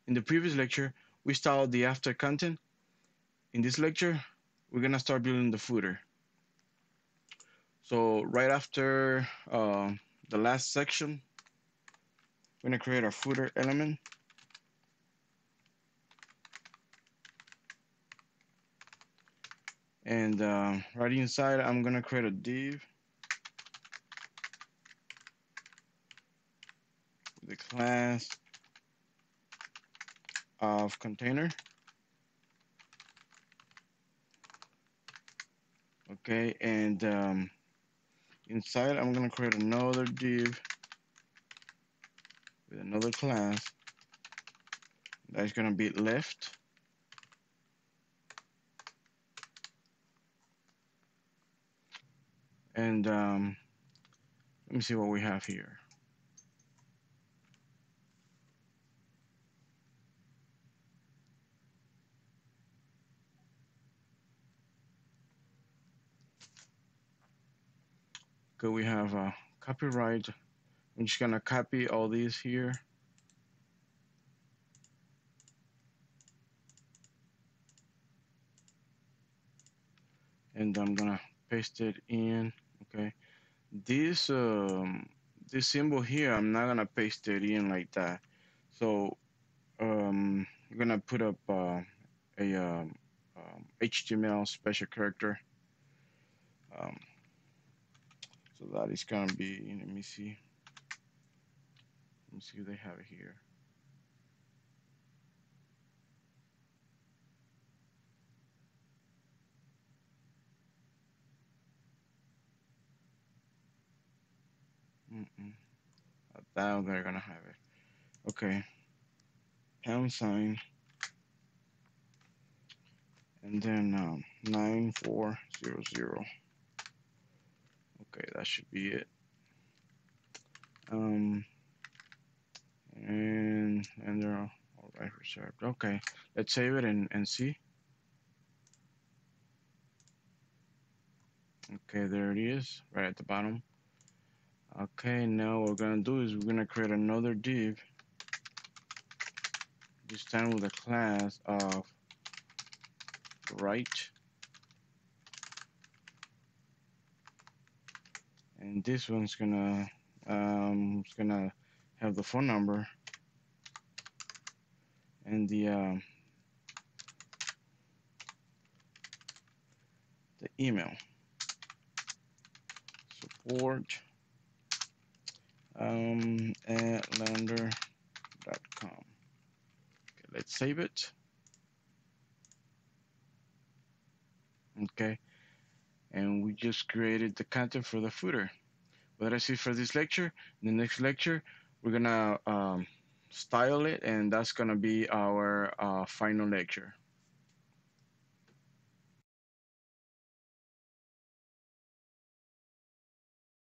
In the previous lecture, we styled the after content. In this lecture, we're gonna start building the footer. So right after the last section, we're gonna create our footer element. And right inside, I'm gonna create a div with the class of container. Okay, and inside I'm gonna create another div with another class that's gonna be left. And let me see what we have here. Okay, we have copyright. I'm just gonna copy all these here. And I'm gonna paste it in. Okay, this this symbol here, I'm not gonna paste it in like that. So I'm gonna put up a HTML special character. Um, so that is gonna be. Let me see. Let me see if they have it here. Mm-mm. Now they're gonna have it. Okay. Pound sign. And then 9400. Okay, that should be it. Um, and they're all right reserved. Okay, let's save it and see. Okay, there it is, right at the bottom. Okay, now what we're gonna do is we're gonna create another div. This time with a class of right. And this one's gonna have the phone number and the email. Support at lander.com. Okay, let's save it. Okay, and we just created the content for the footer. What I see for this lecture. In the next lecture, we're gonna style it, and that's gonna be our final lecture.